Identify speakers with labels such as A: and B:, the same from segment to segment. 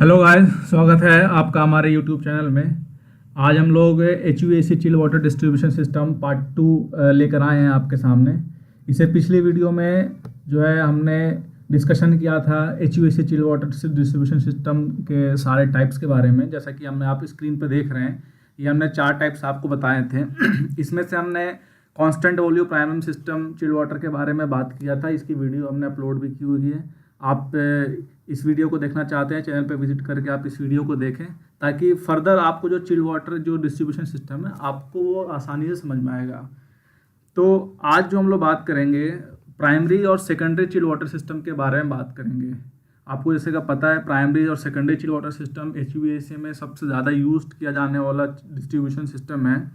A: Hello guys, स्वागत है आपका हमारे यूट्यूब चैनल में। आज हम लोग HVAC chill water distribution system part 2 लेकर आए हैं आपके सामने। इसे पिछली वीडियो में जो है हमने डिस्कशन किया था HVAC chill water distribution system के सारे टाइप्स के बारे में। जैसा कि हमने आप स्क्रीन पर देख रहे हैं, ये हमने 4 टाइप्स आपको बताए थे। इसमें से हमने constant volume primary system chill water के बारे में बात किया था। इसकी वीडियो हमने अपलोड भी की हुई है। आप इस वीडियो को देखना चाहते हैं, चैनल पर विजिट करके आप इस वीडियो को देखें, ताकि फर्दर आपको जो चिल वाटर जो डिस्ट्रीब्यूशन सिस्टम है आपको वो आसानी से समझ में आएगा। तो आज जो हम लोग बात करेंगे प्राइमरी और सेकेंडरी चिल वाटर सिस्टम के बारे में बात करेंगे। आपको जैसे का पता है, प्राइमरी और secondary chill water system HVAC में सबसे ज़्यादा यूज किया जाने वाला डिस्ट्रीब्यूशन सिस्टम है,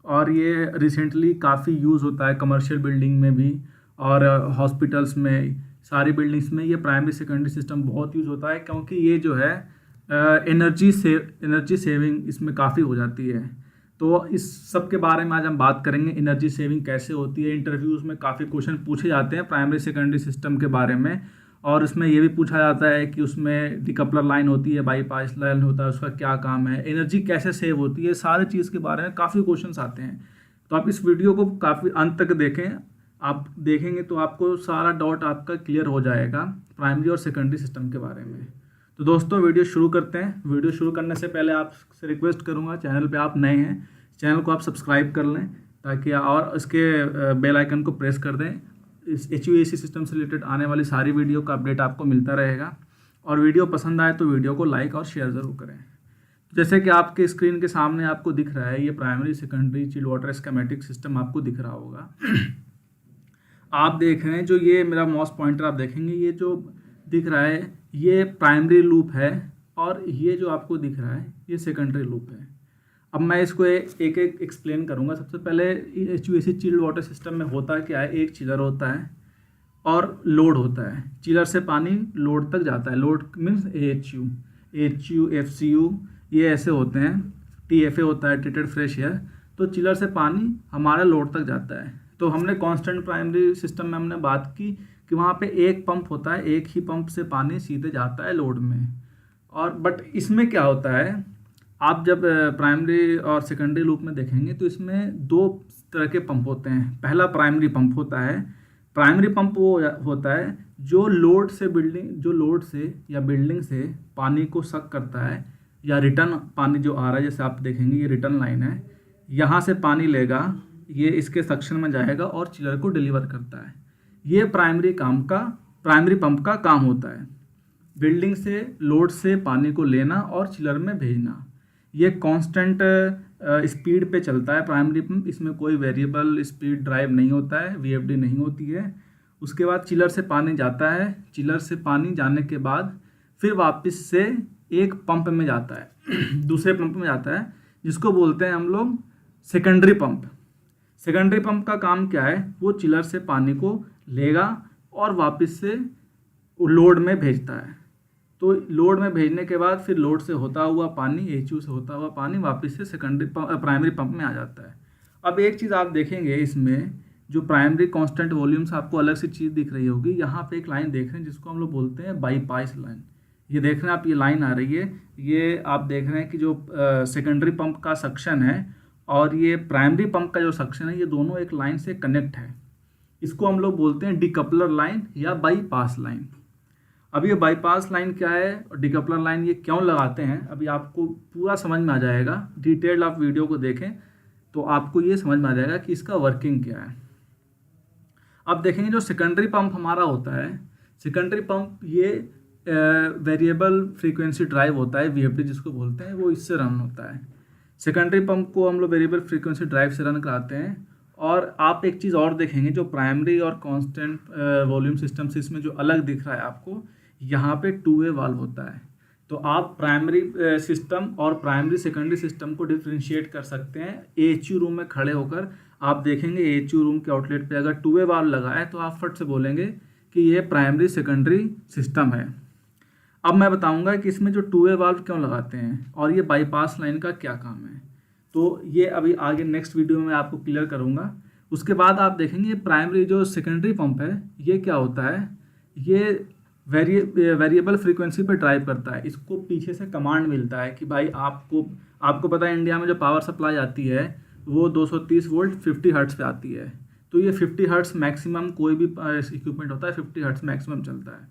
A: और ये रिसेंटली काफ़ी यूज़ होता है कमर्शियल बिल्डिंग में भी और हॉस्पिटल्स में। सारी बिल्डिंग्स में ये प्राइमरी सेकेंडरी सिस्टम बहुत यूज़ होता है, क्योंकि ये जो है एनर्जी सेविंग इसमें काफ़ी हो जाती है। तो इस सब के बारे में आज हम बात करेंगे, एनर्जी सेविंग कैसे होती है। इंटरव्यूज़ में काफ़ी क्वेश्चन पूछे जाते हैं प्राइमरी सेकेंडरी सिस्टम के बारे में, और उसमें ये भी पूछा जाता है कि उसमें डिकपलर लाइन होती है, बाईपास लाइन होता है, उसका क्या काम है, एनर्जी कैसे सेव होती है, सारी चीज़ के बारे में काफ़ी क्वेश्चन आते हैं। तो आप इस वीडियो को काफ़ी अंत तक देखें। आप देखेंगे तो आपको सारा डाउट आपका क्लियर हो जाएगा प्राइमरी और सेकेंडरी सिस्टम के बारे में। तो दोस्तों वीडियो शुरू करते हैं। वीडियो शुरू करने से पहले आपसे रिक्वेस्ट करूंगा, चैनल पे आप नए हैं, चैनल को आप सब्सक्राइब कर लें, ताकि और इसके बेल आइकन को प्रेस कर दें। इस HVAC सिस्टम से रिलेटेड आने वाली सारी वीडियो का अपडेट आपको मिलता रहेगा। और वीडियो पसंद आए तो वीडियो को लाइक और शेयर ज़रूर करें। जैसे कि आपके स्क्रीन के सामने आपको दिख रहा है, ये primary secondary chill water schematic system आपको दिख रहा होगा। आप देख रहे हैं, जो ये मेरा माउस पॉइंटर आप देखेंगे, ये जो दिख रहा है ये प्राइमरी लूप है, और ये जो आपको दिख रहा है ये सेकेंडरी लूप है। अब मैं इसको एक एक एक्सप्लेन करूंगा। सबसे पहले HVAC चिल्ड वाटर सिस्टम में होता क्या है, एक चिलर होता है और लोड होता है। चिलर से पानी लोड तक जाता है। लोड मीन्स AHU, FCU, ये ऐसे होते हैं। TFA होता है, ट्रीटेड फ्रेश एयर। तो चिलर से पानी हमारा लोड तक जाता है। तो हमने कांस्टेंट प्राइमरी सिस्टम में हमने बात की कि वहाँ पे एक पंप होता है, एक ही पंप से पानी सीधे जाता है लोड में। और बट इसमें क्या होता है, आप जब प्राइमरी और सेकेंडरी लूप में देखेंगे तो इसमें 2 तरह के पंप होते हैं। पहला प्राइमरी पंप होता है। प्राइमरी पंप वो होता है जो लोड से या बिल्डिंग से पानी को सक करता है, या रिटर्न पानी जो आ रहा है, जैसे आप देखेंगे ये रिटर्न लाइन है, यहाँ से पानी लेगा, ये इसके सक्शन में जाएगा और चिलर को डिलीवर करता है। ये प्राइमरी पंप का काम होता है, बिल्डिंग से लोड से पानी को लेना और चिलर में भेजना। ये कांस्टेंट स्पीड पे चलता है प्राइमरी पंप। इसमें कोई वेरिएबल स्पीड ड्राइव नहीं होता है, VFD नहीं होती है। उसके बाद चिलर से पानी जाता है। चिलर से पानी जाने के बाद फिर वापस से एक पंप में जाता है दूसरे पंप में जाता है, जिसको बोलते हैं हम लोग सेकेंडरी पंप। सेकेंडरी पंप का काम क्या है, वो चिलर से पानी को लेगा और वापस से लोड में भेजता है। तो लोड में भेजने के बाद फिर लोड से होता हुआ पानी, HU से होता हुआ पानी वापस से प्राइमरी पंप में आ जाता है। अब एक चीज़ आप देखेंगे, इसमें जो प्राइमरी कांस्टेंट वॉल्यूम से आपको अलग सी चीज़ दिख रही होगी। यहाँ पे एक लाइन देख रहे हैं जिसको हम लोग बोलते हैं बाईपास लाइन। ये देख रहे हैं आप, ये लाइन आ रही है, ये आप देख रहे हैं कि जो सेकेंडरी पंप का सक्शन है और ये प्राइमरी पंप का जो सक्शन है, ये दोनों एक लाइन से कनेक्ट है। इसको हम लोग बोलते हैं डिकपलर लाइन या बाईपास लाइन। अब ये बाईपास लाइन क्या है और डिकपलर लाइन ये क्यों लगाते हैं, अभी आपको पूरा समझ में आ जाएगा। डिटेल्ड आप वीडियो को देखें तो आपको ये समझ में आ जाएगा कि इसका वर्किंग क्या है। अब देखेंगे जो सेकेंडरी पंप हमारा होता है, सेकेंडरी पंप ये वेरिएबल फ्रीक्वेंसी ड्राइव होता है, VFD जिसको बोलते हैं, वो इससे रन होता है। सेकेंडरी पंप को हम लोग वेरिएबल फ्रीक्वेंसी ड्राइव से रन कराते हैं। और आप एक चीज़ और देखेंगे, जो प्राइमरी और कांस्टेंट वॉल्यूम सिस्टम से इसमें जो अलग दिख रहा है आपको, यहाँ पे 2-वे वाल्व होता है। तो आप प्राइमरी सिस्टम और प्राइमरी सेकेंडरी सिस्टम को डिफ्रेंशिएट कर सकते हैं। AHU रूम में खड़े होकर आप देखेंगे, AHU रूम के आउटलेट पे अगर 2-वे वाल्व लगा है तो आप फट से बोलेंगे कि ये प्राइमरी सेकेंडरी सिस्टम है। अब मैं बताऊंगा कि इसमें जो 2-वे वाल्व क्यों लगाते हैं और ये बाईपास लाइन का क्या काम है। तो ये अभी आगे नेक्स्ट वीडियो में आपको क्लियर करूंगा। उसके बाद आप देखेंगे प्राइमरी जो सेकेंडरी पंप है, ये क्या होता है, ये वेरिएबल फ्रीक्वेंसी पे ड्राइव करता है। इसको पीछे से कमांड मिलता है कि भाई आपको पता है इंडिया में जो पावर सप्लाई आती है वो 230 वोल्ट 50 हर्ट्स पे आती है। तो ये 50 हर्ट्स मैक्सिमम, कोई भी इक्विपमेंट होता है 50 हर्ट्स मैक्सिमम चलता है।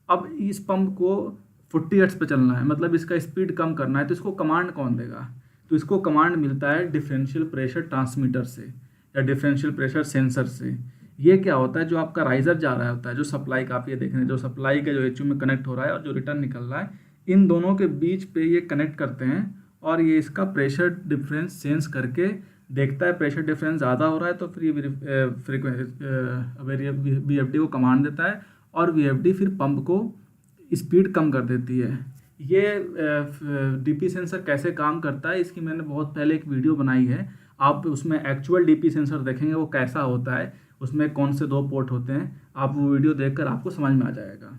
A: अब इस पंप को 40 हर्ट्स पे चलना है, मतलब इसका स्पीड कम करना है, तो इसको कमांड कौन देगा? तो इसको कमांड मिलता है डिफरेंशियल प्रेशर ट्रांसमीटर से या डिफरेंशियल प्रेशर सेंसर से। ये क्या होता है, जो आपका राइजर जा रहा होता है, जो सप्लाई का आप ये देख रहे हैं, जो सप्लाई का जो एचयू में कनेक्ट हो रहा है और जो रिटर्न निकल रहा है, इन दोनों के बीच पे ये कनेक्ट करते हैं और ये इसका प्रेशर डिफरेंस सेंस करके देखता है। प्रेशर डिफरेंस ज़्यादा हो रहा है तो फिर ये VFD को कमांड देता है और VFD फिर पंप को स्पीड कम कर देती है। ये DP सेंसर कैसे काम करता है इसकी मैंने बहुत पहले एक वीडियो बनाई है। आप उसमें एक्चुअल DP सेंसर देखेंगे वो कैसा होता है, उसमें कौन से 2 पोर्ट होते हैं, आप वो वीडियो देखकर आपको समझ में आ जाएगा।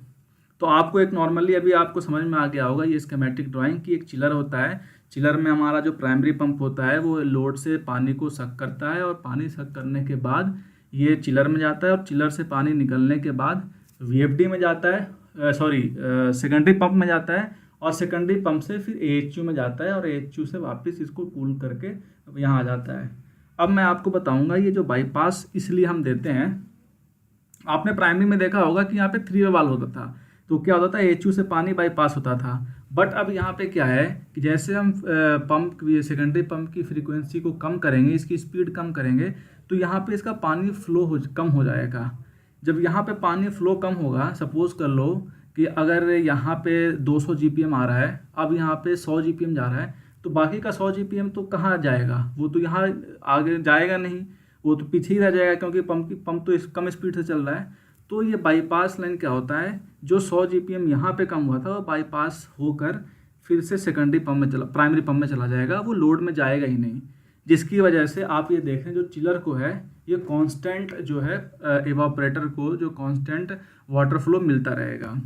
A: तो आपको एक नॉर्मली अभी आपको समझ में आ गया होगा ये स्कीमेटिक ड्राइंग की। एक चिलर होता है, चिलर में हमारा जो प्राइमरी पंप होता है वो लोड से पानी को सक करता है और पानी सक करने के बाद ये चिलर में जाता है और चिलर से पानी निकलने के बाद VFD में जाता है, सेकेंडरी पंप में जाता है और सेकेंडरी पंप से फिर AHU में जाता है और AHU से वापस इसको कूल करके यहाँ आ जाता है। अब मैं आपको बताऊंगा ये जो बाईपास इसलिए हम देते हैं, आपने प्राइमरी में देखा होगा कि यहाँ पे 3 वे वाल्व होता था, तो क्या होता था AHU से पानी बाईपास होता था। बट अब यहाँ पे क्या है कि जैसे हम सेकेंडरी पंप की फ्रीक्वेंसी को कम करेंगे, इसकी स्पीड कम करेंगे, तो यहाँ पे इसका पानी फ्लो कम हो जाएगा। जब यहाँ पे पानी फ्लो कम होगा, सपोज कर लो कि अगर यहाँ पे 200 GPM आ रहा है, अब यहाँ पे 100 GPM जा रहा है, तो बाकी का 100 GPM तो कहाँ जाएगा? वो तो यहाँ आगे जाएगा नहीं, वो तो पीछे ही रह जाएगा क्योंकि पंप तो कम स्पीड से चल रहा है। तो ये बाईपास लाइन क्या होता है, जो 100 GPM यहाँ पे कम हुआ था वो बाईपास होकर फिर से प्राइमरी पंप में चला जाएगा, वो लोड में जाएगा ही नहीं। जिसकी वजह से आप ये देखें जो चिलर को है ये कांस्टेंट जो है इवापोरेटर को जो कांस्टेंट वाटर फ्लो मिलता रहेगा,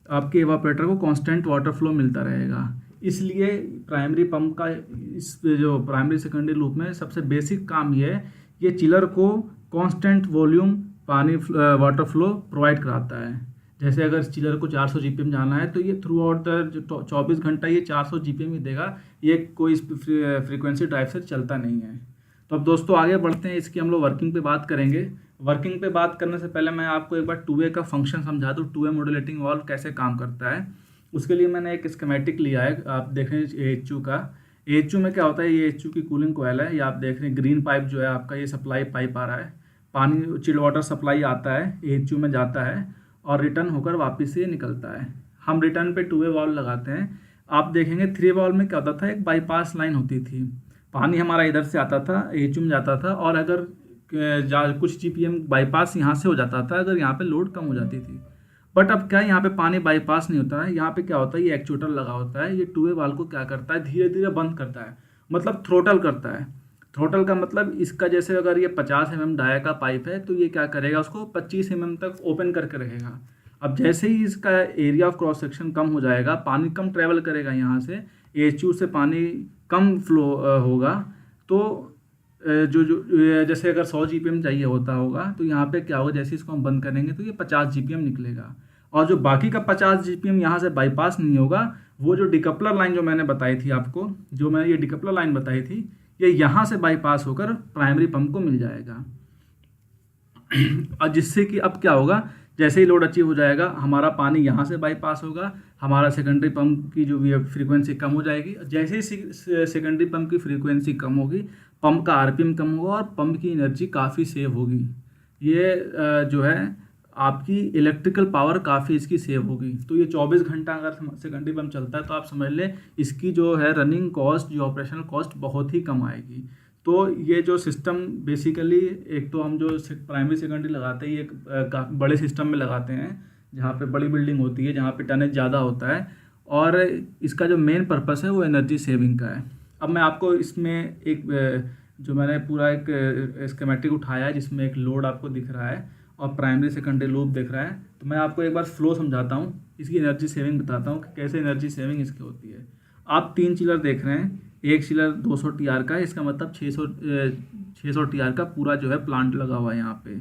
A: आपके इवापोरेटर को कांस्टेंट वाटर फ्लो मिलता रहेगा। इसलिए प्राइमरी पंप का इस जो प्राइमरी सेकेंडरी लूप में सबसे बेसिक काम ये है, ये चिलर को कांस्टेंट वॉल्यूम पानी वाटर फ्लो प्रोवाइड कराता है। जैसे अगर चिलर को 400 GPM जाना है तो ये थ्रू आउट द 24 घंटा ये 400 GPM ही देगा, ये कोई फ्रीक्वेंसी ड्राइव से चलता नहीं है। तो अब दोस्तों आगे बढ़ते हैं, इसकी हम लोग वर्किंग पे बात करेंगे। वर्किंग पे बात करने से पहले मैं आपको एक बार 2 वे का फंक्शन समझा दूँ, 2 वे मॉड्यूलेटिंग वाल्व कैसे काम करता है। उसके लिए मैंने एक स्कीमेटिक लिया है, आप देखें AHU का। AHU में क्या होता है, ये AHU की कूलिंग कोयल है, ये आप देख रहे हैं ग्रीन पाइप जो है आपका, ये सप्लाई पाइप आ रहा है, पानी चिल्ड वाटर सप्लाई आता है AHU में जाता है और रिटर्न होकर वापस से निकलता है। हम रिटर्न पे 2 वे वाल्व लगाते हैं। आप देखेंगे 3 वे वाल्व में क्या होता था, एक बाईपास लाइन होती थी, पानी हमारा इधर से आता था AHU में जाता था और अगर कुछ GPM बाईपास यहाँ से हो जाता था अगर यहाँ पे लोड कम हो जाती थी। बट अब क्या है, यहाँ पे पानी बाईपास नहीं होता है, यहाँ पे क्या होता है, ये एक्चुएटर लगा होता है, ये 2 वे वाल्व को क्या करता है, धीरे धीरे बंद करता है, मतलब थ्रोटल करता है। थ्रोटल का मतलब इसका जैसे अगर ये 50 mm डाया का पाइप है तो ये क्या करेगा, उसको 25 mm तक ओपन करके रखेगा। अब जैसे ही इसका एरिया ऑफ क्रॉस सेक्शन कम हो जाएगा, पानी कम ट्रेवल करेगा, यहाँ से AHU से पानी कम फ्लो होगा, तो जैसे अगर 100 GPM चाहिए होता होगा तो यहाँ पे क्या होगा, जैसे इसको हम बंद करेंगे तो ये 50 GPM निकलेगा और जो बाकी का 50 GPM यहाँ से बाईपास नहीं होगा, वो जो डिकपलर लाइन जो मैंने बताई थी आपको, जो मैंने ये डिकपलर लाइन बताई थी, ये यहाँ से बाईपास होकर प्राइमरी पंप को मिल जाएगा। और जिससे कि अब क्या होगा, जैसे ही लोड अचीव हो जाएगा हमारा पानी यहाँ से बाईपास होगा, हमारा सेकेंडरी पंप की जो फ्रीक्वेंसी कम हो जाएगी। जैसे ही सेकेंडरी पंप की फ्रीक्वेंसी कम होगी, पंप का RPM कम होगा और पंप की एनर्जी काफ़ी सेव होगी। ये जो है आपकी इलेक्ट्रिकल पावर काफ़ी इसकी सेव होगी। तो ये 24 घंटा अगर सेकेंडरी पंप चलता है तो आप समझ लें इसकी जो है रनिंग कॉस्ट, जो ऑपरेशनल कॉस्ट बहुत ही कम आएगी। तो ये जो सिस्टम बेसिकली, एक तो हम जो प्राइमरी सेकेंडरी लगाते हैं ये काफ़ी बड़े सिस्टम में लगाते हैं जहाँ पे बड़ी बिल्डिंग होती है, जहाँ पे टनेज ज़्यादा होता है, और इसका जो मेन पर्पस है वो एनर्जी सेविंग का है। अब मैं आपको इसमें एक जो मैंने पूरा एक स्कीमेटिक उठाया है जिसमें एक लोड आपको दिख रहा है और प्राइमरी सेकेंडरी लूप दिख रहा है, तो मैं आपको एक बार फ्लो समझाता हूँ, इसकी एनर्जी सेविंग बताता हूँ कि कैसे एनर्जी सेविंग इसकी होती है। आप 3 चिलर देख रहे हैं, एक चिलर 200 TR का है, इसका मतलब 600 TR का पूरा जो है प्लांट लगा हुआ है यहाँ पे।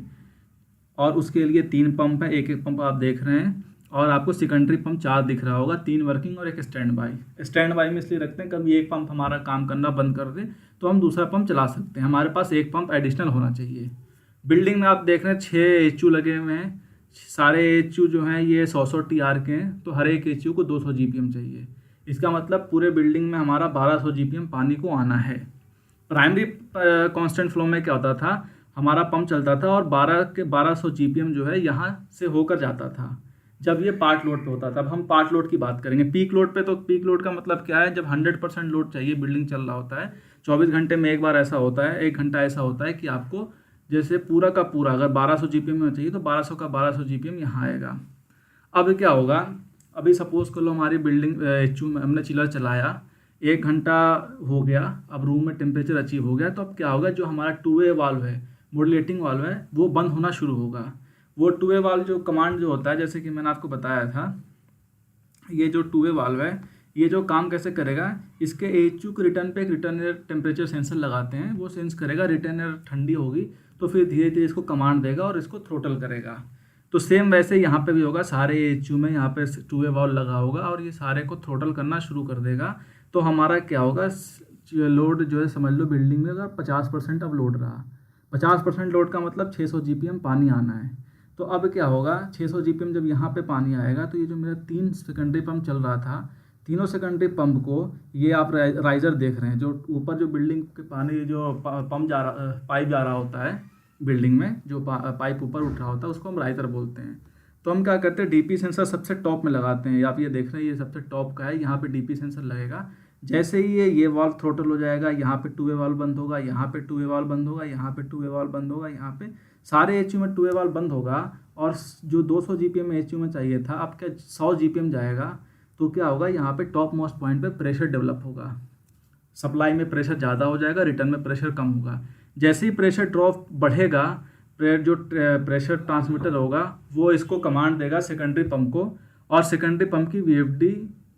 A: और उसके लिए 3 पंप है, एक एक पंप आप देख रहे हैं, और आपको सेकेंडरी पंप 4 दिख रहा होगा, 3 वर्किंग और एक स्टैंड बाई। स्टैंड बाई में इसलिए रखते हैं कभी एक पंप हमारा काम करना बंद कर दे तो हम दूसरा पंप चला सकते हैं, हमारे पास एक पंप एडिशनल होना चाहिए। बिल्डिंग में आप देख रहे हैं 6 एच लगे हुए हैं, सारे एच जो हैं ये 100 TR के हैं, तो हर एक एच को 200 GPM चाहिए। इसका मतलब पूरे बिल्डिंग में हमारा 1200 GPM पानी को आना है। प्राइमरी कांस्टेंट फ्लो में क्या होता था, हमारा पंप चलता था और 1200 GPM जो है यहाँ से होकर जाता था जब ये पार्ट लोड पे होता था। अब हम पार्ट लोड की बात करेंगे। पीक लोड पे, तो पीक लोड का मतलब क्या है, जब 100% लोड चाहिए, बिल्डिंग चल रहा होता है, 24 घंटे में एक बार ऐसा होता है, 1 घंटा ऐसा होता है कि आपको जैसे पूरा का पूरा अगर 1200 GPM में चाहिए तो 1200 का 1200 GPM यहाँ आएगा। अब क्या होगा, अभी सपोज कर लो हमारी बिल्डिंग एचयू में हमने चिलर चलाया, 1 घंटा हो गया, अब रूम में टेम्परेचर अचीव हो गया, तो अब क्या होगा, जो हमारा 2 वे वाल्व है, मॉड्यूलेटिंग वाल्व है, वो बंद होना शुरू होगा। वो 2 वे वाल्व जो कमांड जो होता है, जैसे कि मैंने आपको बताया था, ये जो 2 वे वाल्व है, ये जो काम कैसे करेगा, इसके एचयू के रिटर्न पे एक रिटर्न एयर टेम्परेचर सेंसर लगाते हैं, वो सेंस करेगा, रिटर्न एयर ठंडी होगी तो फिर धीरे धीरे इसको कमांड देगा और इसको थ्रोटल करेगा। तो सेम वैसे यहाँ पे भी होगा, सारे एचयू में यहाँ पे 2 वे वाल्व लगा होगा और ये सारे को थ्रोटल करना शुरू कर देगा। तो हमारा क्या होगा, लोड जो है समझ लो बिल्डिंग में अगर 50% अब लोड रहा, 50% लोड का मतलब 600 GPM पानी आना है। तो अब क्या होगा, 600 GPM जब यहाँ पे पानी आएगा तो ये जो मेरा 3 सेकेंडरी पंप चल रहा था, तीनों सेकेंडरी पंप को, ये आप राइजर देख रहे हैं, जो ऊपर जो बिल्डिंग के पानी जो पंप जा रहा, पाइप जा रहा होता है बिल्डिंग में, जो पाइप ऊपर उठ रहा होता है उसको हम राइजर बोलते हैं। तो हम क्या करते हैं, डीपी सेंसर सबसे टॉप में लगाते हैं, आप ये देख रहे हैं ये सबसे टॉप का है, यहाँ पे डीपी सेंसर लगेगा। जैसे ही ये वाल्व थ्रोटल हो जाएगा, यहाँ पे 2 वे वाल्व बंद होगा, यहाँ पे 2 वे वाल्व बंद होगा, यहाँ पे 2 वे वाल्व बंद होगा, यहाँ पे सारे एचयू में 2 वे वाल्व बंद होगा, और जो 200 GPM एचयू में चाहिए था अब क्या 100 GPM जाएगा। तो क्या होगा, यहाँ पे टॉप मोस्ट पॉइंट पे प्रेशर डेवलप होगा, सप्लाई में प्रेशर ज़्यादा हो जाएगा, रिटर्न में प्रेशर कम होगा। जैसे ही प्रेशर ड्रॉप बढ़ेगा, जो प्रेशर ट्रांसमीटर होगा वो इसको कमांड देगा सेकेंडरी पंप को, और सेकेंडरी पंप की VFD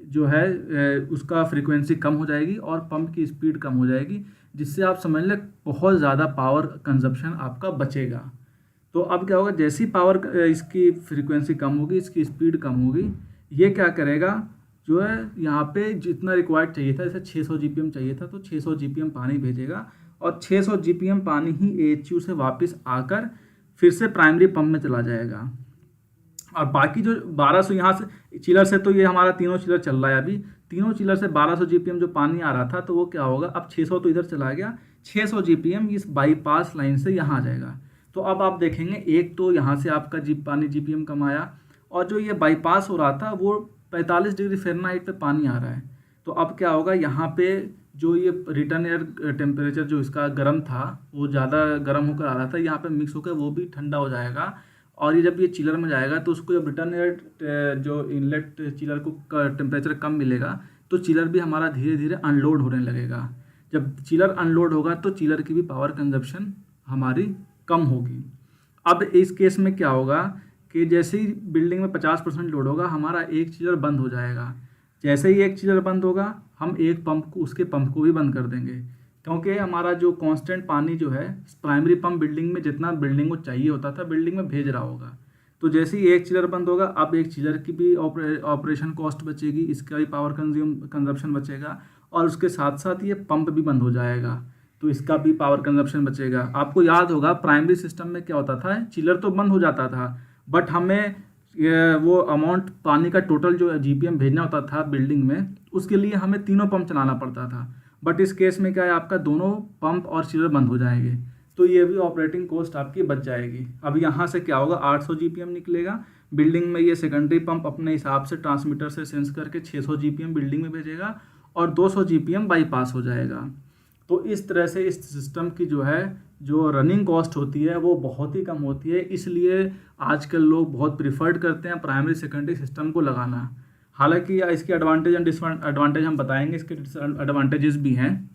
A: जो है उसका फ्रीक्वेंसी कम हो जाएगी और पंप की स्पीड कम हो जाएगी, जिससे आप समझ लें बहुत ज़्यादा पावर कंजप्शन आपका बचेगा। तो अब क्या होगा, जैसी पावर इसकी फ्रीक्वेंसी कम होगी, इसकी स्पीड कम होगी, ये क्या करेगा, जो है यहाँ पे जितना रिक्वायर्ड चाहिए था, जैसे 600 GPM चाहिए था तो 600 GPM पानी भेजेगा, और 600 GPM पानी ही एचयू से वापस आकर फिर से प्राइमरी पंप में चला जाएगा। और बाकी जो 1200 यहाँ से चिलर से, तो ये हमारा तीनों चिलर चल रहा है, अभी तीनों चिलर से 1200 GPM जो पानी आ रहा था, तो वो क्या होगा, अब 600 तो इधर चला गया, 600 GPM इस बाईपास लाइन से यहाँ आ जाएगा। तो अब आप देखेंगे, एक तो यहाँ से आपका पानी GPM कम आया, और जो ये बाईपास हो रहा था वो 45 डिग्री फ़ारेनहाइट पे पानी आ रहा है। तो अब क्या होगा, यहाँ पे जो ये रिटर्न एयर टेम्परेचर जो इसका गर्म था वो ज़्यादा गर्म होकर आ रहा था, यहाँ पे मिक्स होकर वो भी ठंडा हो जाएगा, और ये जब ये चिलर में जाएगा तो उसको जब रिटर्न एयर जो इनलेट चिलर को टेम्परेचर कम मिलेगा तो चिलर भी हमारा धीरे धीरे अनलोड होने लगेगा। जब चिलर अनलोड होगा तो चिलर की भी पावर कंजप्शन हमारी कम होगी। अब इस केस में क्या होगा कि जैसे ही बिल्डिंग में 50% लोड होगा, हमारा एक चिलर बंद हो जाएगा। जैसे ही एक चिलर बंद होगा, हम एक पंप को, उसके पंप को भी बंद कर देंगे, क्योंकि हमारा जो कांस्टेंट पानी जो है प्राइमरी पंप बिल्डिंग में जितना बिल्डिंग को चाहिए होता था बिल्डिंग में भेज रहा होगा। तो जैसे ही एक चिलर बंद होगा, अब एक चिलर की भी ऑपरेशन कॉस्ट बचेगी, इसका भी पावर कंजप्शन बचेगा, और उसके साथ साथ ये पंप भी बंद हो जाएगा तो इसका भी पावर कंजप्शन बचेगा। आपको याद होगा प्राइमरी सिस्टम में क्या होता था, चिलर तो बंद हो जाता था, बट हमें वो अमाउंट पानी का टोटल जो GPM भेजना होता था बिल्डिंग में, उसके लिए हमें तीनों पंप चलाना पड़ता था। बट इस केस में क्या है, आपका दोनों पंप और चिलर बंद हो जाएंगे, तो ये भी ऑपरेटिंग कॉस्ट आपकी बच जाएगी। अब यहाँ से क्या होगा, 800 GPM निकलेगा बिल्डिंग में, ये सेकेंडरी पंप अपने हिसाब से ट्रांसमीटर से सेंस करके 600 GPM बिल्डिंग में भेजेगा, और 200 GPM बाईपास हो जाएगा। तो इस तरह से इस सिस्टम की जो रनिंग कॉस्ट होती है वो बहुत ही कम होती है, इसलिए आजकल लोग बहुत प्रिफर्ड करते हैं प्राइमरी सेकेंडरी सिस्टम को लगाना। हालांकि इसके एडवांटेज एंड डिसएडवांटेज हम बताएंगे, इसके डिसएडवांटेजेस भी हैं।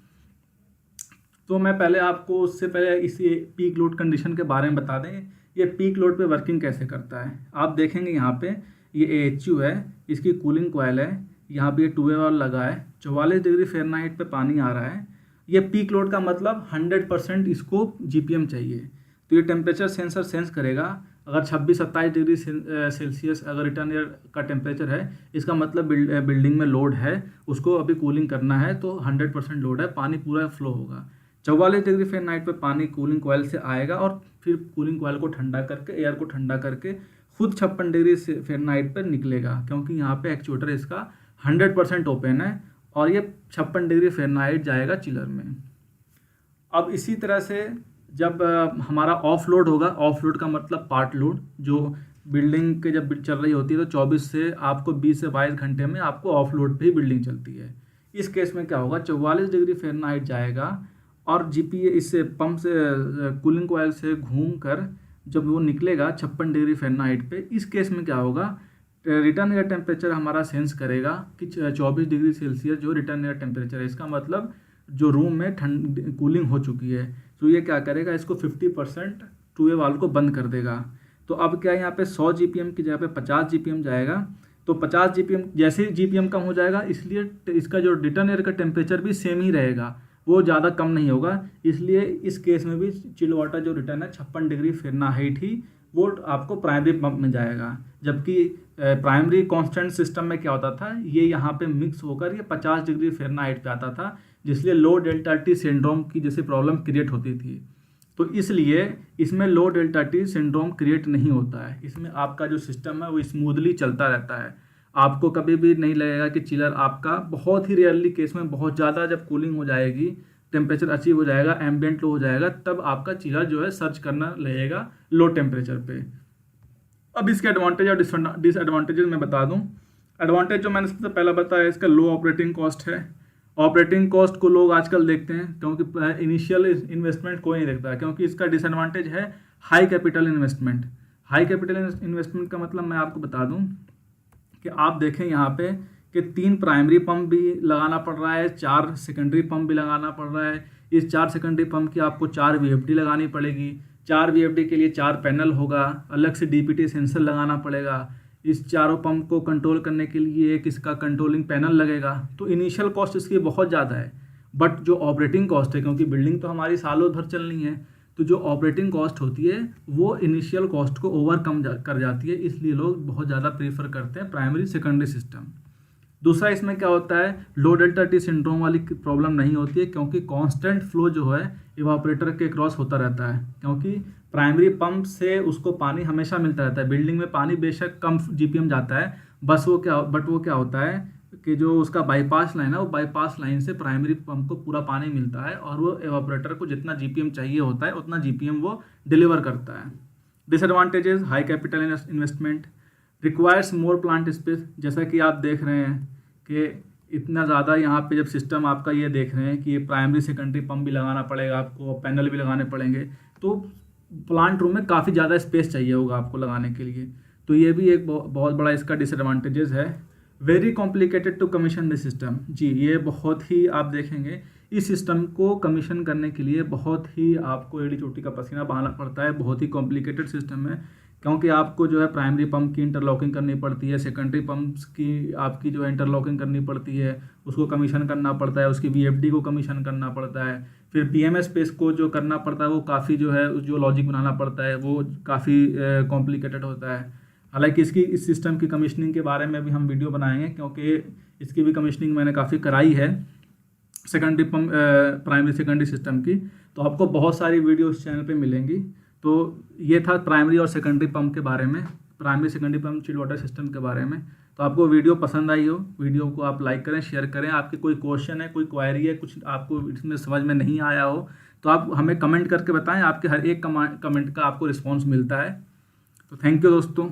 A: तो मैं पहले आपको उससे पहले इसी पीक लोड कंडीशन के बारे में बता दें, ये पीक लोड पे वर्किंग कैसे करता है। आप देखेंगे यहाँ पे ये AHU है, इसकी कूलिंग कॉइल है, यहाँ पे 2 वे वाल्व लगा है, 44 डिग्री फ़ारेनहाइट पे पानी आ रहा है। ये पीक लोड का मतलब 100% इसको GPM चाहिए, तो ये टेम्परेचर सेंसर सेंस करेगा अगर 26-27 डिग्री सेल्सियस अगर रिटर्न एयर का टेम्परेचर है, इसका मतलब बिल्डिंग में लोड है, उसको अभी कूलिंग करना है, तो 100% लोड है, पानी पूरा फ्लो होगा। 44 डिग्री फ़ारेनहाइट पे पानी कूलिंग कॉइल से आएगा और फिर कूलिंग कॉइल को ठंडा करके, एयर को ठंडा करके खुद 56 डिग्री फ़ारेनहाइट पर निकलेगा, क्योंकि यहाँ पे एक्चुएटर इसका 100% ओपन है और ये 56 डिग्री फ़ारेनहाइट जाएगा चिलर में। अब इसी तरह से जब हमारा ऑफ लोड होगा, ऑफ लोड का मतलब पार्ट लोड, जो बिल्डिंग के जब चल रही होती है तो 24 से आपको 20 से 22 घंटे में आपको ऑफ लोड पे ही बिल्डिंग चलती है। इस केस में क्या होगा, 44 डिग्री फ़ारेनहाइट जाएगा और जीपीए इससे पंप से कूलिंग कॉइल से घूम कर जब वो निकलेगा 56 डिग्री फ़ारेनहाइट पे, इस केस में क्या होगा, रिटर्न एयर टेम्परेचर हमारा सेंस करेगा कि 24 डिग्री सेल्सियस जो रिटर्न एयर टेम्परेचर है, इसका मतलब जो रूम में ठंड कूलिंग हो चुकी है। तो ये क्या करेगा, इसको 50% टू वे वाल्व को बंद कर देगा। तो अब क्या यहाँ पे 100 जीपीएम की जगह पे 50 जीपीएम जाएगा। तो 50 जीपीएम जैसे ही जीपीएम कम हो जाएगा, इसलिए इसका जो रिटर्न एयर का टेम्परेचर भी सेम ही रहेगा, वो ज़्यादा कम नहीं होगा। इसलिए इस केस में भी चिल वाटर जो रिटर्न है 56 डिग्री फ़ारेनहाइट ही वो आपको प्राइमरी पंप में जाएगा। जबकि प्राइमरी कांस्टेंट सिस्टम में क्या होता था, ये यहाँ पे मिक्स होकर ये 50 डिग्री फ़ारेनहाइट पे आता था, जिसलिए लो डेल्टा टी सिंड्रोम की जैसे प्रॉब्लम क्रिएट होती थी। तो इसलिए इसमें लो डेल्टा टी सिंड्रोम क्रिएट नहीं होता है। इसमें आपका जो सिस्टम है वो स्मूथली चलता रहता है। आपको कभी भी नहीं लगेगा कि चिलर आपका, बहुत ही रेयरली केस में, बहुत ज़्यादा जब कूलिंग हो जाएगी, टेम्परेचर अचीव हो जाएगा, एम्बिएंट लो हो जाएगा, तब आपका चिलर जो है सर्च करना लगेगा लो टेम्परेचर पे। अब इसके एडवांटेज और डिसएडवांटेजेस मैं बता दूं। एडवांटेज जो मैंने सबसे पहला बताया, इसका लो ऑपरेटिंग कॉस्ट है। ऑपरेटिंग कॉस्ट को लोग आजकल देखते हैं, क्योंकि इनिशियल इन्वेस्टमेंट कोई नहीं देखता है, क्योंकि इसका डिसएडवांटेज है high capital investment. High capital investment का मतलब मैं आपको बता दूं कि आप देखें यहाँ पे कि 3 प्राइमरी पंप भी लगाना पड़ रहा है, 4 सेकेंडरी पंप भी लगाना पड़ रहा है। इस 4 सेकेंडरी पंप की आपको 4 वीएफडी लगानी पड़ेगी। 4 वीएफडी के लिए 4 पैनल होगा, अलग से डीपीटी सेंसर लगाना पड़ेगा। इस चारों पंप को कंट्रोल करने के लिए एक इसका कंट्रोलिंग पैनल लगेगा। तो इनिशियल कॉस्ट इसकी बहुत ज़्यादा है, बट जो ऑपरेटिंग कॉस्ट है, क्योंकि बिल्डिंग तो हमारी सालों भर चलनी है, तो जो ऑपरेटिंग कॉस्ट होती है वो इनिशियल कॉस्ट को ओवरकम कर जाती है। इसलिए लोग बहुत ज़्यादा प्रीफर करते हैं प्राइमरी सेकेंडरी सिस्टम। दूसरा, इसमें क्या होता है, लो डेल्टा टी सिंड्रोम वाली प्रॉब्लम नहीं होती है, क्योंकि कांस्टेंट फ्लो जो है इवापोरेटर के क्रॉस होता रहता है। क्योंकि प्राइमरी पंप से उसको पानी हमेशा मिलता रहता है। बिल्डिंग में पानी बेशक कम जीपीएम जाता है, वो क्या होता है कि जो उसका बाईपास लाइन है, वो बाईपास लाइन से प्राइमरी पंप को पूरा पानी मिलता है और वो इवापोरेटर को जितना जीपीएम चाहिए होता है उतना जीपीएम वो डिलीवर करता है। Disadvantages, high capital investment, requires more plant space. जैसा कि आप देख रहे हैं कि इतना ज़्यादा यहाँ पे जब सिस्टम आपका ये देख रहे हैं कि प्राइमरी सेकेंडरी पंप भी लगाना पड़ेगा आपको, पैनल भी लगाने पड़ेंगे, तो प्लांट रूम में काफ़ी ज़्यादा स्पेस चाहिए होगा आपको लगाने के लिए। तो ये भी एक बहुत बड़ा इसका डिसएडवांटेजेस है। Very complicated to commission the system. जी, ये बहुत ही आप देखेंगे इस सिस्टम को कमीशन करने के लिए बहुत ही आपको एड़ी चोटी का पसीना बहाना पड़ता है। बहुत ही कॉम्प्लिकेटेड सिस्टम है, क्योंकि आपको जो है प्राइमरी पंप की इंटरलॉकिंग करनी पड़ती है, सेकेंडरी पंप्स की आपकी जो है इंटरलॉकिंग करनी पड़ती है, उसको कमीशन करना पड़ता है, उसकी वीएफडी को कमीशन करना पड़ता है, फिर पीएमएस स्पेस को जो करना पड़ता है वो काफ़ी जो है जो लॉजिक बनाना पड़ता है वो काफ़ी कॉम्प्लिकेटेड होता है। हालांकि इस सिस्टम की कमीशनिंग के बारे में भी हम वीडियो बनाएंगे, क्योंकि इसकी भी कमीशनिंग मैंने काफ़ी कराई है secondary pump primary secondary system की। तो आपको बहुत सारी वीडियो इस चैनल पे मिलेंगी। तो ये था प्राइमरी और सेकेंडरी पंप के बारे में, primary secondary pump chill water system के बारे में। तो आपको वीडियो पसंद आई हो, वीडियो को आप लाइक करें, शेयर करें। आपके कोई क्वेश्चन है, कोई क्वेरी है, कुछ आपको इसमें समझ में नहीं आया हो तो आप हमें कमेंट करके बताएं। आपके हर एक कमेंट का आपको रिस्पॉन्स मिलता है। तो थैंक यू दोस्तों।